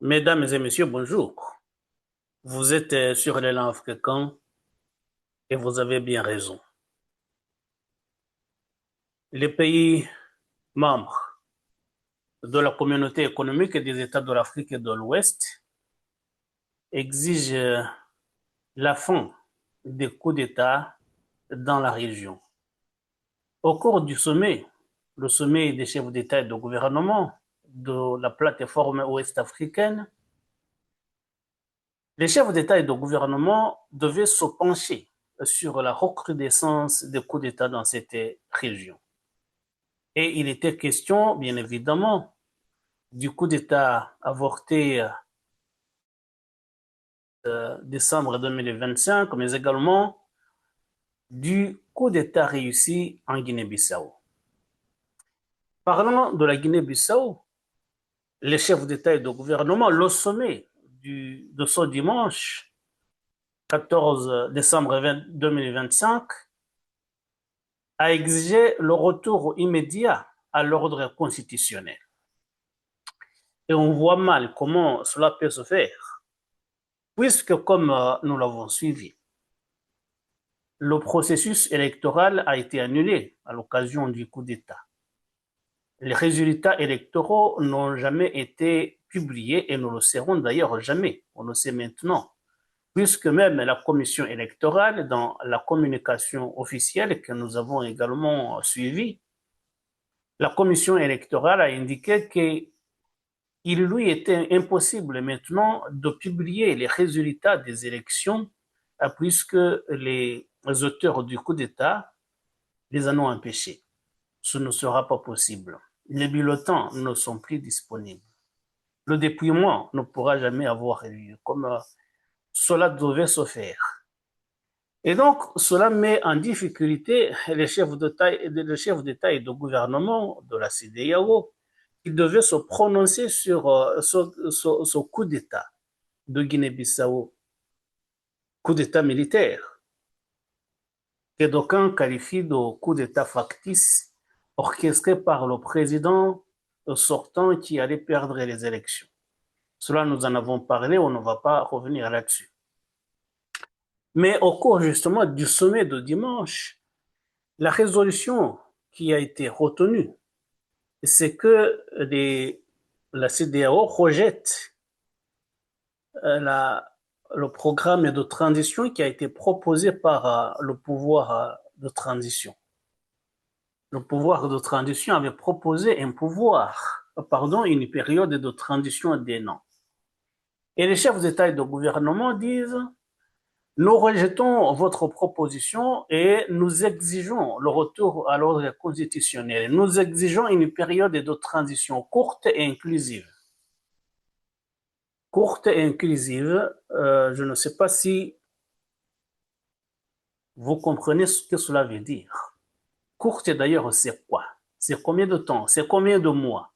Mesdames et messieurs, bonjour. Vous êtes sur l'élan africain et vous avez bien raison. Les pays membres de la communauté économique des États de l'Afrique de l'Ouest exigent la fin des coups d'État dans la région. Au cours du sommet, le sommet des chefs d'État et de gouvernement de la plateforme ouest africaine, les chefs d'État et de gouvernement devaient se pencher sur la recrudescence des coups d'État dans cette région. Et il était question, bien évidemment, du coup d'État avorté décembre 2025, mais également du coup d'État réussi en Guinée-Bissau. Parlant de la Guinée-Bissau, les chefs d'État et de gouvernement, le sommet de ce dimanche 14 décembre 2025, a exigé le retour immédiat à l'ordre constitutionnel. Et on voit mal comment cela peut se faire, puisque comme nous l'avons suivi, le processus électoral a été annulé à l'occasion du coup d'État. Les résultats électoraux n'ont jamais été publiés et ne le seront d'ailleurs jamais. On le sait maintenant, puisque même la commission électorale, dans la communication officielle que nous avons également suivie, la commission électorale a indiqué qu'il lui était impossible maintenant de publier les résultats des élections puisque les auteurs du coup d'État les en ont empêchés. Ce ne sera pas possible. Les bulletins ne sont plus disponibles. Le dépouillement ne pourra jamais avoir lieu comme cela devait se faire. Et donc, cela met en difficulté les chefs d'État et de gouvernement de la CEDEAO qui devaient se prononcer sur ce coup d'État de Guinée-Bissau, coup d'État militaire, que d'aucuns qualifient de coup d'État factice orchestré par le président sortant qui allait perdre les élections. Cela, nous en avons parlé, on ne va pas revenir là-dessus. Mais au cours justement du sommet de dimanche, la résolution qui a été retenue, c'est que la CEDEAO rejette le programme de transition qui a été proposé par le pouvoir de transition. Le pouvoir de transition avait proposé une période de transition d'1 an. Et les chefs d'État et de gouvernement disent nous rejetons votre proposition et nous exigeons le retour à l'ordre constitutionnel. Nous exigeons une période de transition courte et inclusive. Courte et inclusive, je ne sais pas si vous comprenez ce que cela veut dire. Courte d'ailleurs, c'est quoi? C'est combien de temps? C'est combien de mois?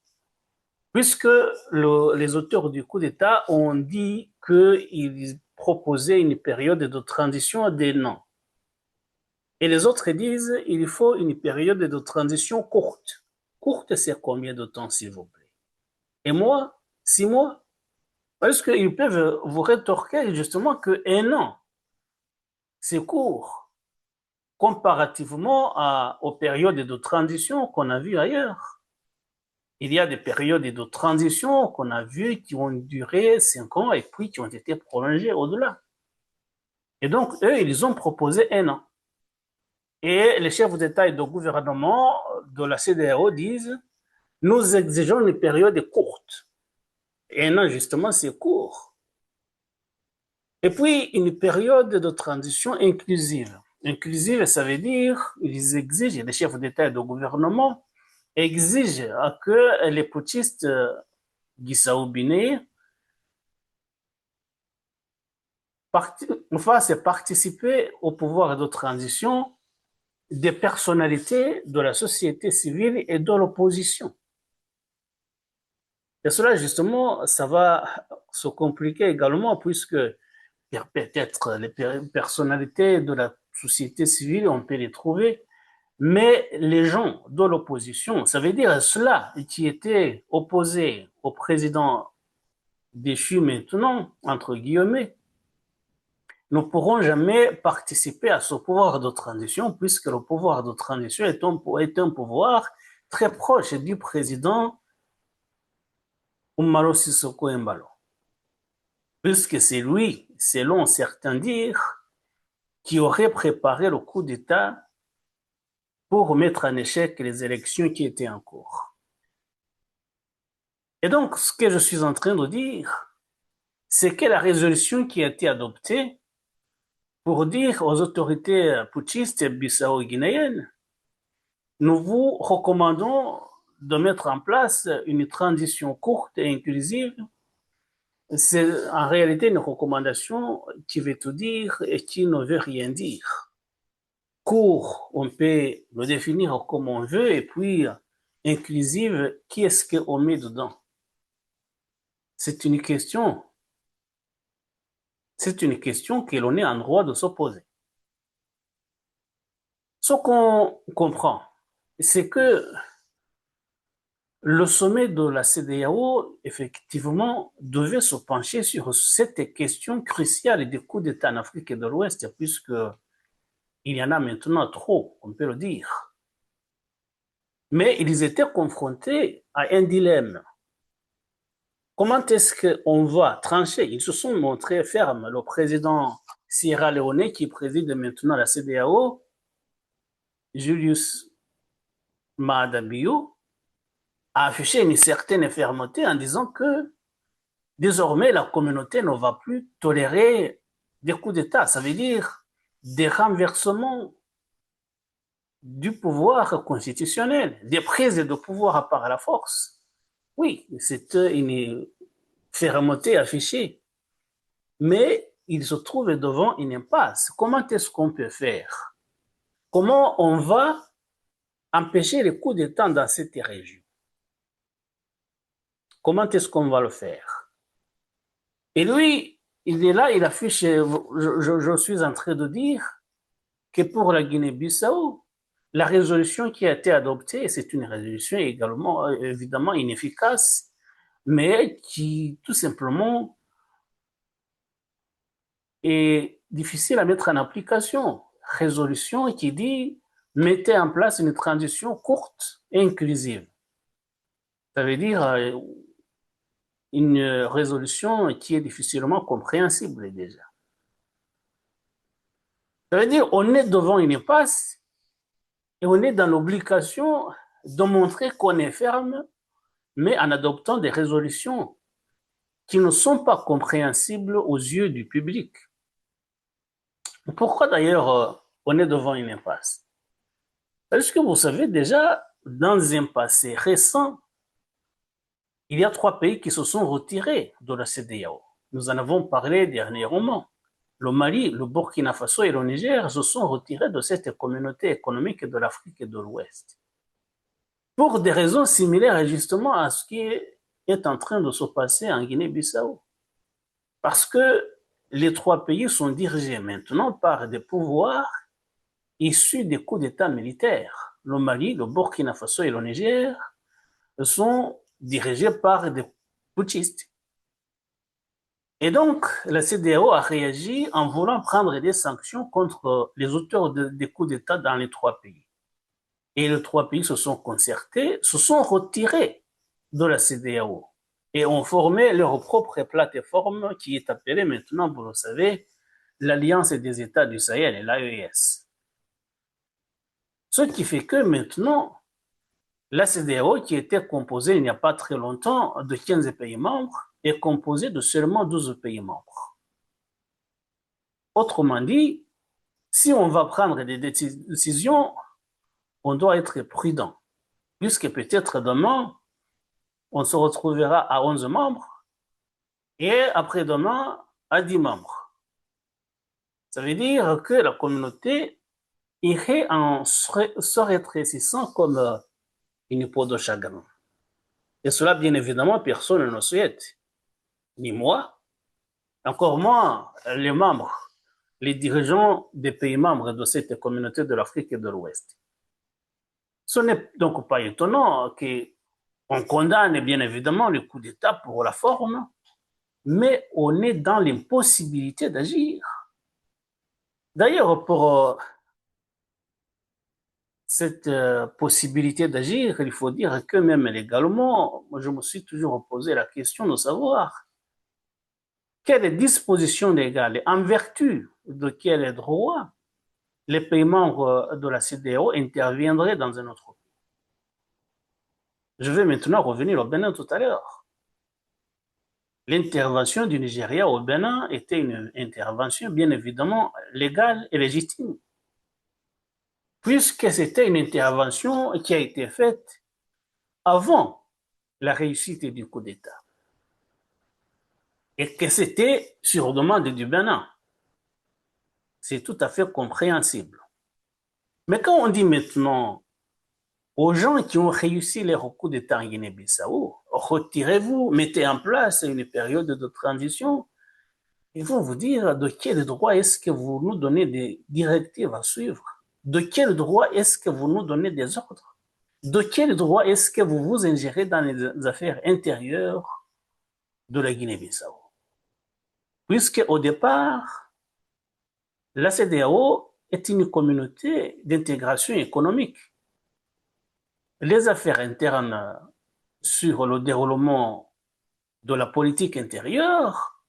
Puisque les auteurs du coup d'État ont dit qu'ils proposaient une période de transition d'1 an. Et les autres disent qu'il faut une période de transition courte. Courte, c'est combien de temps, s'il vous plaît? Et moi, 6 mois? Parce qu'ils peuvent vous rétorquer justement que 1 an, c'est court, comparativement aux périodes de transition qu'on a vues ailleurs. Il y a des périodes de transition qu'on a vues qui ont duré 5 ans et puis qui ont été prolongées au-delà. Et donc, eux, ils ont proposé 1 an. Et les chefs d'État et de gouvernement de la CEDEAO disent nous exigeons une période courte. 1 an, justement, c'est court. Et puis, une période de transition inclusive. Inclusive, ça veut dire, ils exigent, les chefs d'État et de gouvernement exigent que les putschistes Guissau-Biné fassent participer au pouvoir de transition des personnalités de la société civile et de l'opposition. Et cela, justement, ça va se compliquer également puisque peut-être les personnalités de la société civile, on peut les trouver, mais les gens de l'opposition, ça veut dire ceux-là qui étaient opposés au président déchus maintenant, entre guillemets, ne pourront jamais participer à ce pouvoir de transition, puisque le pouvoir de transition est un pouvoir très proche du président Umaro Sissoko Embalo, puisque c'est lui, selon certains dire, qui aurait préparé le coup d'État pour mettre en échec les élections qui étaient en cours. Et donc, ce que je suis en train de dire, c'est que la résolution qui a été adoptée pour dire aux autorités putschistes bissau-guinéennes, nous vous recommandons de mettre en place une transition courte et inclusive. C'est en réalité une recommandation qui veut tout dire et qui ne veut rien dire. Court, on peut le définir comme on veut, et puis inclusive, qui est-ce qu'on met dedans? C'est une question que l'on est en droit de se poser. Ce qu'on comprend, c'est que le sommet de la CEDEAO, effectivement, devait se pencher sur cette question cruciale des coups d'État en Afrique de l'Ouest, puisqu'il y en a maintenant trop, on peut le dire. Mais ils étaient confrontés à un dilemme. Comment est-ce qu'on va trancher? Ils se sont montrés fermes. Le président Sierra Leone, qui préside maintenant la CEDEAO, Julius Maada Bio, a affiché une certaine fermeté en disant que désormais la communauté ne va plus tolérer des coups d'État. Ça veut dire des renversements du pouvoir constitutionnel, des prises de pouvoir par la force. Oui, c'est une fermeté affichée. Mais il se trouve devant une impasse. Comment est-ce qu'on peut faire? Comment on va empêcher les coups d'État dans cette région? Comment est-ce qu'on va le faire? Et lui, il est là, il affiche, je suis en train de dire que pour la Guinée-Bissau, la résolution qui a été adoptée, c'est une résolution également, évidemment, inefficace, mais qui, tout simplement, est difficile à mettre en application. Résolution qui dit mettez en place une transition courte et inclusive. Ça veut dire une résolution qui est difficilement compréhensible déjà. Ça veut dire on est devant une impasse et on est dans l'obligation de montrer qu'on est ferme, mais en adoptant des résolutions qui ne sont pas compréhensibles aux yeux du public. Pourquoi d'ailleurs on est devant une impasse? Parce que vous savez déjà, dans un passé récent, il y a 3 pays qui se sont retirés de la CEDEAO. Nous en avons parlé dernièrement. Le Mali, le Burkina Faso et le Niger se sont retirés de cette communauté économique de l'Afrique de l'Ouest. Pour des raisons similaires justement à ce qui est en train de se passer en Guinée-Bissau. Parce que les 3 pays sont dirigés maintenant par des pouvoirs issus des coups d'État militaires. Le Mali, le Burkina Faso et le Niger sont dirigés par des putschistes. Et donc, la CEDEAO a réagi en voulant prendre des sanctions contre les auteurs des coups d'État dans les 3 pays. Et les 3 pays se sont concertés, se sont retirés de la CEDEAO et ont formé leur propre plateforme qui est appelée maintenant, vous le savez, l'Alliance des États du Sahel, l'AES. Ce qui fait que maintenant, la CEDEAO, qui était composée il n'y a pas très longtemps de 15 pays membres, est composée de seulement 12 pays membres. Autrement dit, si on va prendre des décisions, on doit être prudent, puisque peut-être demain, on se retrouvera à 11 membres et après-demain à 10 membres. Ça veut dire que la communauté irait en se rétrécissant comme une peau de chagrin. Et cela, bien évidemment, personne ne le souhaite. Ni moi, encore moins les membres, les dirigeants des pays membres de cette communauté de l'Afrique et de l'Ouest. Ce n'est donc pas étonnant qu'on condamne bien évidemment le coup d'État pour la forme, mais on est dans l'impossibilité d'agir. D'ailleurs, pour cette possibilité d'agir, il faut dire que même légalement, moi, je me suis toujours posé la question de savoir quelles dispositions légales, en vertu de quels droits, les pays membres de la CEDEAO interviendraient dans un autre pays. Je vais maintenant revenir au Bénin tout à l'heure. L'intervention du Nigeria au Bénin était une intervention bien évidemment légale et légitime, puisque c'était une intervention qui a été faite avant la réussite du coup d'État et que c'était sur demande du Bénin. C'est tout à fait compréhensible. Mais quand on dit maintenant aux gens qui ont réussi les coups d'État en Guinée-Bissau, retirez-vous, mettez en place une période de transition, ils vont vous dire de quel droit est-ce que vous nous donnez des directives à suivre? De quel droit est-ce que vous nous donnez des ordres? De quel droit est-ce que vous vous ingérez dans les affaires intérieures de la Guinée-Bissau? Puisque au départ, la CEDEAO est une communauté d'intégration économique. Les affaires internes sur le déroulement de la politique intérieure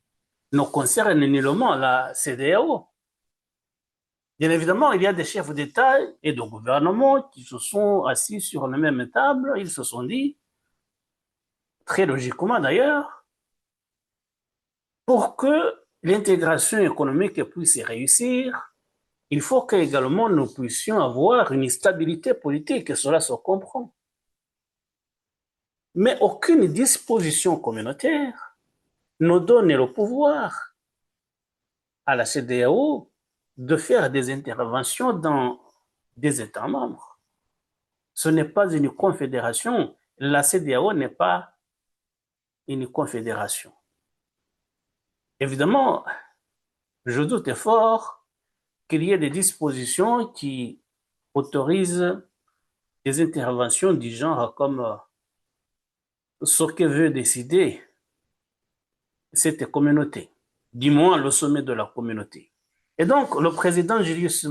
ne concernent nullement la CEDEAO. Bien évidemment, il y a des chefs d'État et de gouvernement qui se sont assis sur la même table. Ils se sont dit, très logiquement d'ailleurs, pour que l'intégration économique puisse réussir, il faut qu'également nous puissions avoir une stabilité politique, et cela se comprend. Mais aucune disposition communautaire ne donne le pouvoir à la CEDEAO de faire des interventions dans des États membres. Ce n'est pas une confédération. La CEDEAO n'est pas une confédération. Évidemment, je doute fort qu'il y ait des dispositions qui autorisent des interventions du genre comme ce que veut décider cette communauté, du moins le sommet de la communauté. Et donc, le président Julius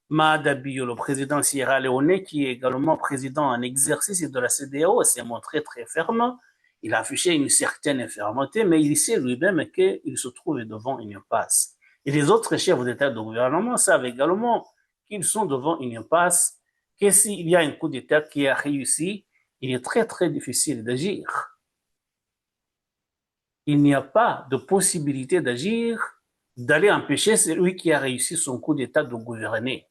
Maada Bio, le président Sierra Leone, qui est également président en exercice de la CEDEAO, s'est montré très ferme. Il a affiché une certaine fermeté, mais il sait lui-même qu'il se trouve devant une impasse. Et les autres chefs d'État de gouvernement savent également qu'ils sont devant une impasse, que s'il y a un coup d'État qui a réussi, il est très très difficile d'agir. Il n'y a pas de possibilité d'agir, d'aller empêcher celui qui a réussi son coup d'État de gouverner.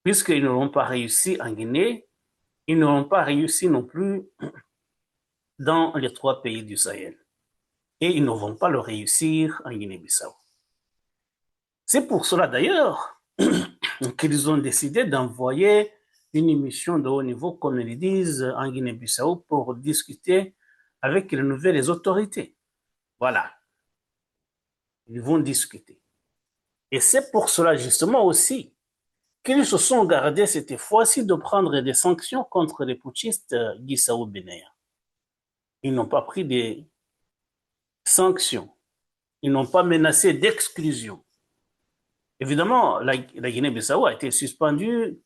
Puisqu'ils n'auront pas réussi en Guinée, ils n'auront pas réussi non plus dans les 3 pays du Sahel. Et ils ne vont pas le réussir en Guinée-Bissau. C'est pour cela d'ailleurs qu'ils ont décidé d'envoyer une mission de haut niveau, comme ils disent, en Guinée-Bissau pour discuter avec les nouvelles autorités. Voilà. Ils vont discuter. Et c'est pour cela justement aussi qu'ils se sont gardés cette fois-ci de prendre des sanctions contre les putschistes guissao-bénéens. Ils n'ont pas pris des sanctions. Ils n'ont pas menacé d'exclusion. Évidemment, la Guinée-Bissau a été suspendue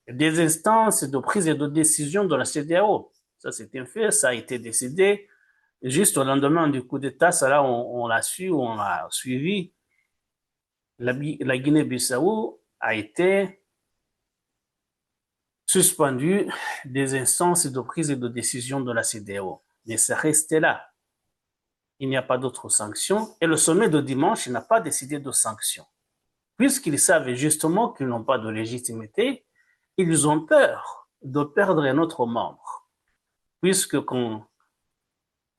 des instances de prise de décision de la CEDEAO. Ça, c'est un fait. Ça a été décidé juste au lendemain du coup d'État. Ça, là, on l'a su, on l'a suivi. La Guinée-Bissau a été suspendue des instances de prise de décision de la CEDEAO. Mais ça restait là. Il n'y a pas d'autres sanctions. Et le sommet de dimanche n'a pas décidé de sanctions. Puisqu'ils savent justement qu'ils n'ont pas de légitimité, ils ont peur de perdre un autre membre. Puisque quand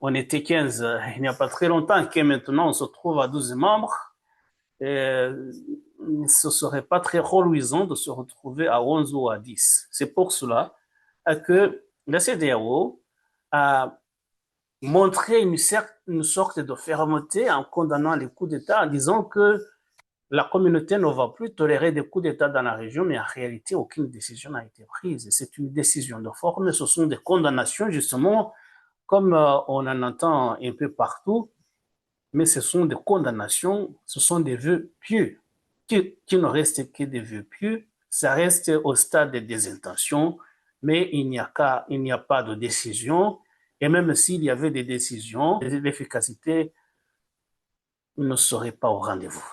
on était 15, il n'y a pas très longtemps, que maintenant on se trouve à 12 membres, ce serait pas très reluisant de se retrouver à 11 ou à 10. C'est pour cela que la CEDEAO a montré une sorte de fermeté en condamnant les coups d'État, en disant que la communauté ne va plus tolérer des coups d'État dans la région, mais en réalité, aucune décision n'a été prise. C'est une décision de forme, ce sont des condamnations, justement, comme on en entend un peu partout, mais ce sont des condamnations, ce sont des vœux pieux, qui ne restent que des vœux pieux. Ça reste au stade des intentions, mais il n'y a pas de décision. Et même s'il y avait des décisions, l'efficacité ne serait pas au rendez-vous.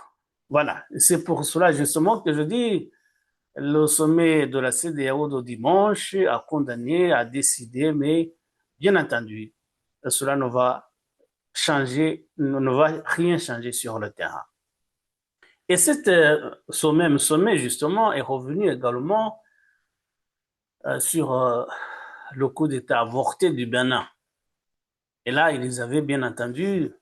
Voilà, c'est pour cela justement que je dis, le sommet de la CEDEAO de dimanche a condamné, a décidé, mais bien entendu, cela ne va ne va rien changer sur le terrain. Et ce même sommet, justement, est revenu également sur le coup d'État avorté du Bénin. Et là, ils avaient bien entendu,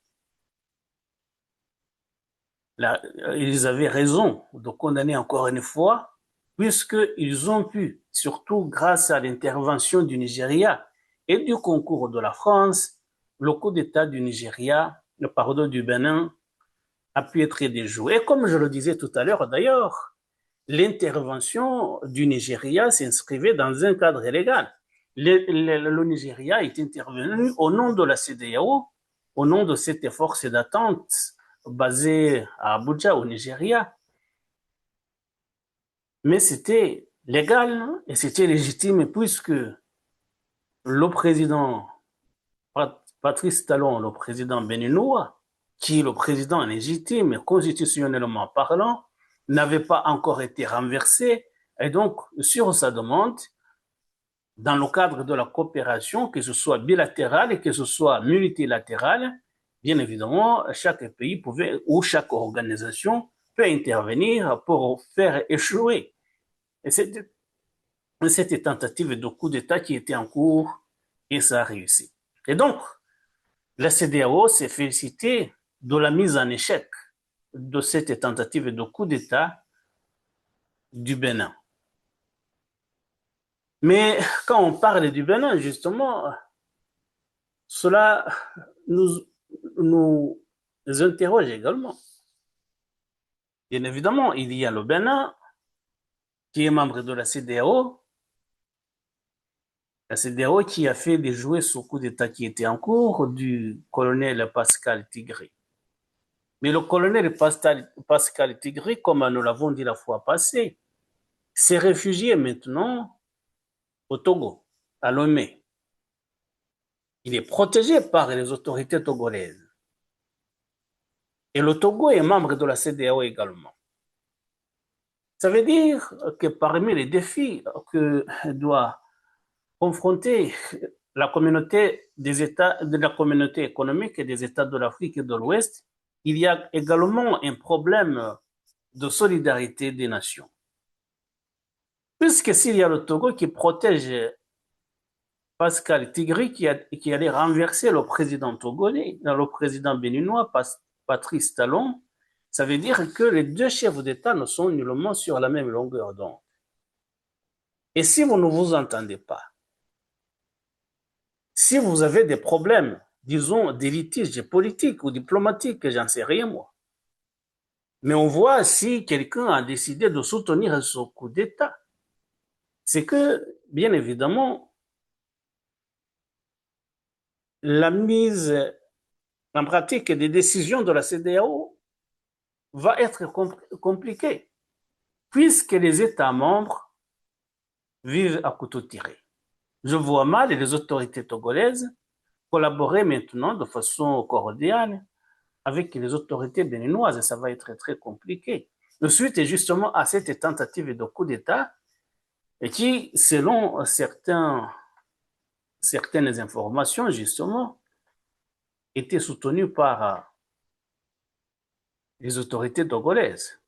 ils avaient raison de condamner encore une fois, puisqu'ils ont pu, surtout grâce à l'intervention du Nigeria et du concours de la France, le coup d'État du Nigeria, du Bénin, a pu être déjoué. Et comme je le disais tout à l'heure d'ailleurs, l'intervention du Nigeria s'inscrivait dans un cadre légal. Le Nigeria est intervenu au nom de la CEDEAO, au nom de cette force d'attente basée à Abuja, au Nigeria. Mais c'était légal et c'était légitime puisque le président Patrice Talon, le président béninois, qui est le président légitime, constitutionnellement parlant, n'avait pas encore été renversé. Et donc, sur sa demande, dans le cadre de la coopération, que ce soit bilatérale et que ce soit multilatérale, bien évidemment, chaque pays pouvait, ou chaque organisation peut intervenir pour faire échouer cette tentative de coup d'État qui était en cours et ça a réussi. Et donc, la CEDEAO s'est félicitée de la mise en échec de cette tentative de coup d'État du Bénin. Mais quand on parle du Bénin, justement, cela nous interroge également. Bien évidemment, il y a le Bénin, qui est membre de la CEDEAO qui a fait déjouer ce coup d'État qui était en cours du colonel Pascal Tigre. Mais le colonel Pascal Tigre, comme nous l'avons dit la fois passée, s'est réfugié maintenant au Togo, à Lomé. Il est protégé par les autorités togolaises. Et le Togo est membre de la CEDEAO également. Ça veut dire que parmi les défis que doit confronter la communauté des États, de la communauté économique et des États de l'Afrique et de l'Ouest, il y a également un problème de solidarité des nations. Puisque s'il y a le Togo qui protège Pascal Tigri qui allait renverser le président togolais, le président béninois, Patrice Talon, ça veut dire que les deux chefs d'État ne sont nullement sur la même longueur d'onde. Et si vous ne vous entendez pas, si vous avez des problèmes, disons des litiges politiques ou diplomatiques, j'en sais rien moi, mais on voit si quelqu'un a décidé de soutenir ce coup d'État, c'est que, bien évidemment, la mise en pratique des décisions de la CEDEAO va être compliquée, puisque les États membres vivent à couteau tiré. Je vois mal les autorités togolaises collaborer maintenant de façon cordiale avec les autorités béninoises et ça va être très compliqué. Suite justement à cette tentative de coup d'État et qui, selon certaines informations justement, était soutenue par les autorités togolaises.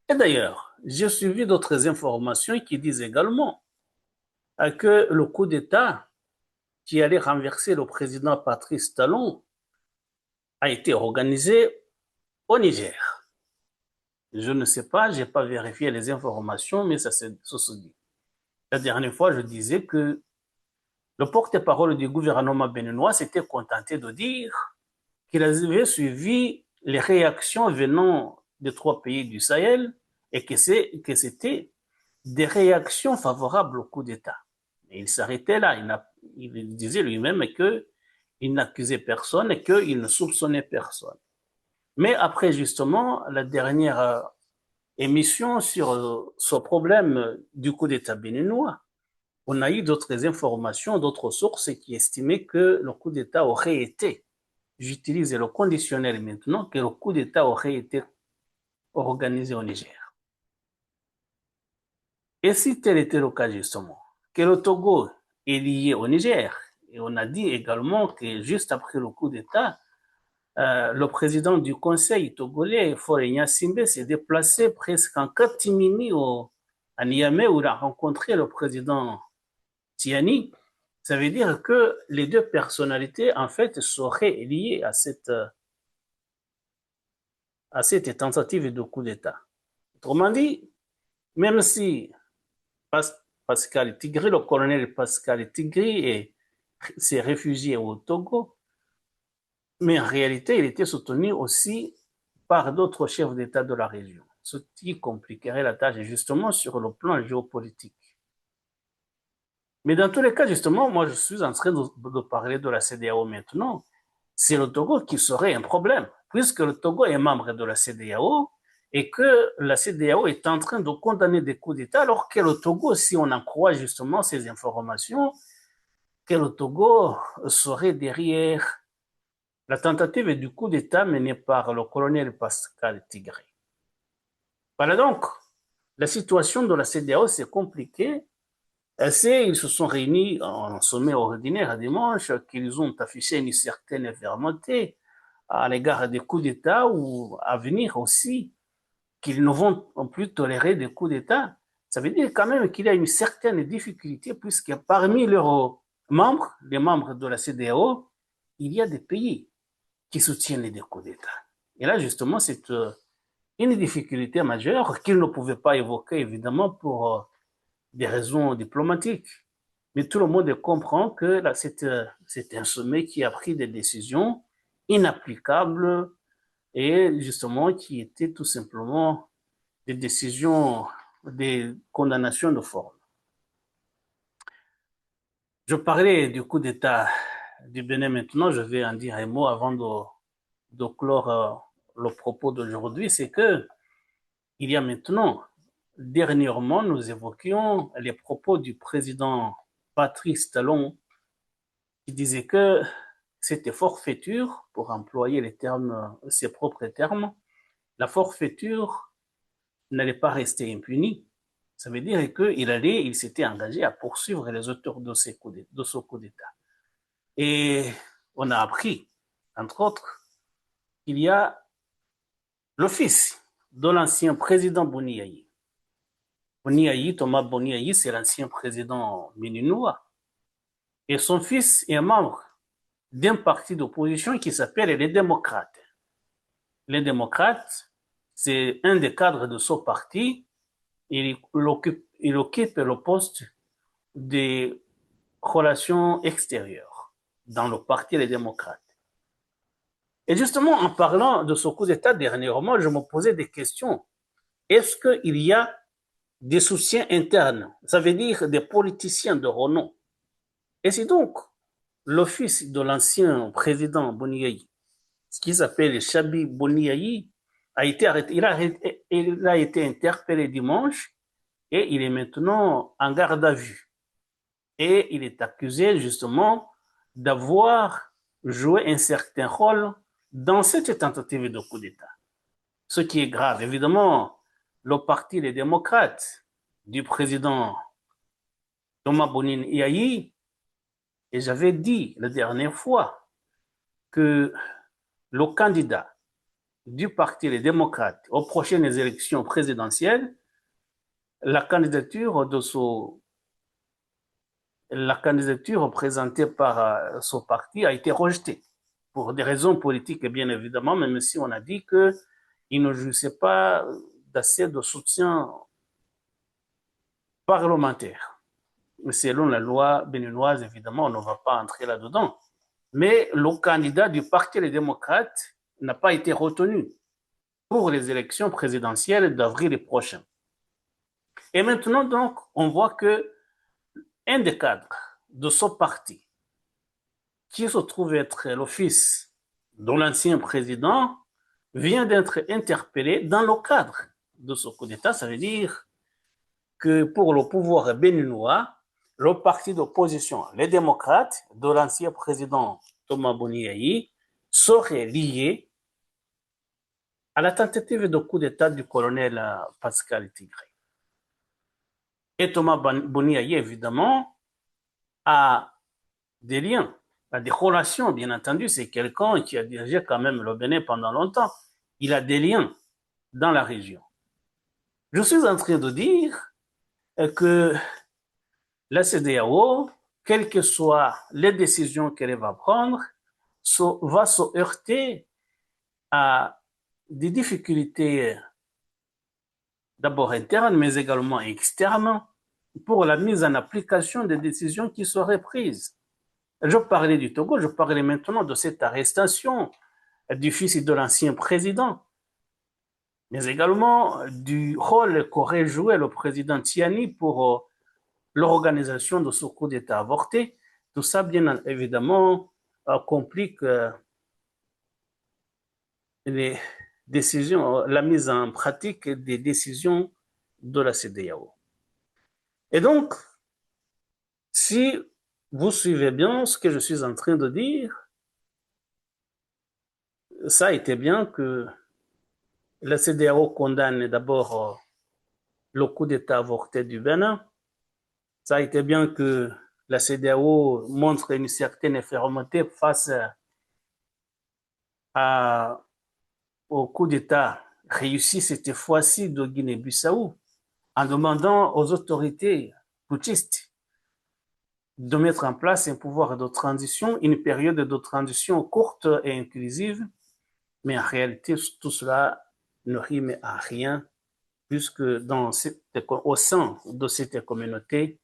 Et d'ailleurs, j'ai suivi d'autres informations qui disent également que le coup d'État qui allait renverser le président Patrice Talon a été organisé au Niger. Je ne sais pas, je n'ai pas vérifié les informations, mais ça se dit. La dernière fois, je disais que le porte-parole du gouvernement béninois s'était contenté de dire qu'il avait suivi les réactions venant des 3 pays du Sahel et que c'était des réactions favorables au coup d'État. Et il s'arrêtait là. Il disait lui-même qu'il Il n'accusait personne et qu'il ne soupçonnait personne. Mais après, justement, la dernière émission sur ce problème du coup d'État béninois, on a eu d'autres informations, d'autres sources qui estimaient que le coup d'État aurait été, j'utilise le conditionnel maintenant, que le coup d'État aurait été organisé au Niger. Et si tel était le cas justement, que le Togo est lié au Niger, et on a dit également que juste après le coup d'État, le président du conseil togolais, Faure Gnassingbé, s'est déplacé presque en catimini à Niamey où il a rencontré le président Tiani. Ça veut dire que les deux personnalités, en fait, seraient liées à cette tentative de coup d'État. Autrement dit, même si Pascal Tigri, le colonel Pascal Tigri, s'est réfugié au Togo, mais en réalité, il était soutenu aussi par d'autres chefs d'État de la région, ce qui compliquerait la tâche justement sur le plan géopolitique. Mais dans tous les cas, justement, moi, je suis en train de parler de la CEDEAO maintenant. C'est le Togo qui serait un problème, puisque le Togo est membre de la CEDEAO et que la CEDEAO est en train de condamner des coups d'État, alors que le Togo, si on en croit justement ces informations, que le Togo serait derrière la tentative du coup d'État menée par le colonel Pascal Tigre. Voilà donc, la situation de la CEDEAO, c'est compliqué. Ils se sont réunis en sommet ordinaire dimanche, qu'ils ont affiché une certaine fermeté à l'égard des coups d'État ou à venir aussi, qu'ils ne vont plus tolérer des coups d'État. Ça veut dire quand même qu'il y a une certaine difficulté puisque parmi leurs membres, les membres de la CEDEAO, il y a des pays qui soutiennent des coups d'État. Et là, justement, c'est une difficulté majeure qu'ils ne pouvaient pas évoquer, évidemment, pour des raisons diplomatiques. Mais tout le monde comprend que là, c'est un sommet qui a pris des décisions inapplicables et justement qui étaient tout simplement des décisions, des condamnations de forme. Je parlais du coup d'État du Bénin maintenant, je vais en dire un mot avant de clore le propos d'aujourd'hui, c'est que il y a maintenant, dernièrement, nous évoquions les propos du président Patrice Talon qui disait que c'était forfaiture, pour employer les termes, ses propres termes, la forfaiture n'allait pas rester impunie. Ça veut dire qu'il s'était engagé à poursuivre les auteurs de ce coup d'État. Et on a appris, entre autres, qu'il y a le fils de l'ancien président Boniaï. Boniaï, Thomas Boniaï, c'est l'ancien président béninois. Et son fils est membre d'un parti d'opposition qui s'appelle les démocrates. Les démocrates, c'est un des cadres de ce parti. Il occupe le poste des relations extérieures dans le parti des démocrates. Et justement, en parlant de ce coup d'État dernièrement, je me posais des questions. Est-ce qu'il y a des soutiens internes, ça veut dire des politiciens de renom? Et c'est donc le fils de l'ancien président Boniaï, ce qui s'appelle Chabi Boniaï, a été arrêté. Il a été interpellé dimanche et il est maintenant en garde à vue. Et il est accusé justement d'avoir joué un certain rôle dans cette tentative de coup d'État. Ce qui est grave, évidemment, le parti des démocrates du président Thomas Bonin Yahi, et j'avais dit la dernière fois que le candidat du parti des démocrates aux prochaines élections présidentielles, la candidature présentée par ce parti a été rejetée pour des raisons politiques, bien évidemment, même si on a dit qu'il ne jouissait pas d'assez de soutien parlementaire. Selon la loi béninoise, évidemment, on ne va pas entrer là-dedans. Mais le candidat du Parti des démocrates n'a pas été retenu pour les élections présidentielles d'avril prochain. Et maintenant, donc, on voit que un des cadres de ce parti, qui se trouve être le fils de l'ancien président, vient d'être interpellé dans le cadre de ce coup d'État. Ça veut dire que pour le pouvoir béninois, le parti d'opposition, les démocrates, de l'ancien président Thomas Boni serait lié à la tentative de coup d'État du colonel Pascal Tigré. Et Thomas Boni, évidemment, a des liens, a des relations, bien entendu. C'est quelqu'un qui a dirigé quand même le Bénin pendant longtemps. Il a des liens dans la région. Je suis en train de dire que la CEDEAO, quelles que soient les décisions qu'elle va prendre, va se heurter à des difficultés d'abord internes, mais également externes, pour la mise en application des décisions qui seraient prises. Je parlais du Togo, je parlais maintenant de cette arrestation du fils de l'ancien président, mais également du rôle qu'aurait joué le président Tiani pour l'organisation de ce coup d'État avorté. Tout ça, bien évidemment, complique les décisions, la mise en pratique des décisions de la CEDEAO. Et donc, si vous suivez bien ce que je suis en train de dire, ça a été bien que la CEDEAO condamne d'abord le coup d'État avorté du Bénin. Ça a été bien que la CEDEAO montre une certaine fermeté face au coup d'État réussi cette fois-ci de Guinée-Bissau en demandant aux autorités putschistes de mettre en place un pouvoir de transition, une période de transition courte et inclusive, mais en réalité, tout cela ne rime à rien, puisque au sein de cette communauté,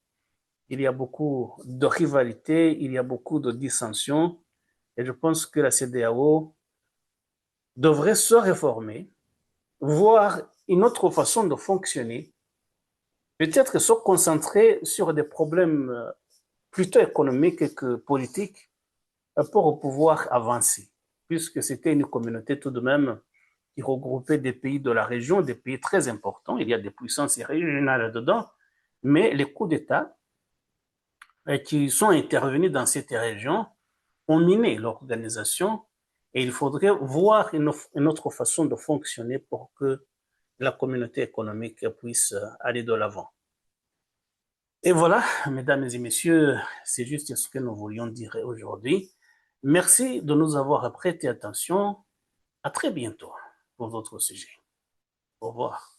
il y a beaucoup de rivalités, il y a beaucoup de dissensions, et je pense que la CEDEAO devrait se réformer, voir une autre façon de fonctionner, peut-être se concentrer sur des problèmes plutôt économiques que politiques pour pouvoir avancer, puisque c'était une communauté tout de même qui regroupait des pays de la région, des pays très importants. Il y a des puissances régionales dedans, mais les coups d'État qui sont intervenus dans cette région ont miné l'organisation et il faudrait voir une autre façon de fonctionner pour que la communauté économique puisse aller de l'avant. Et voilà, mesdames et messieurs, c'est juste ce que nous voulions dire aujourd'hui. Merci de nous avoir prêté attention. À très bientôt pour d'autres sujets. Au revoir.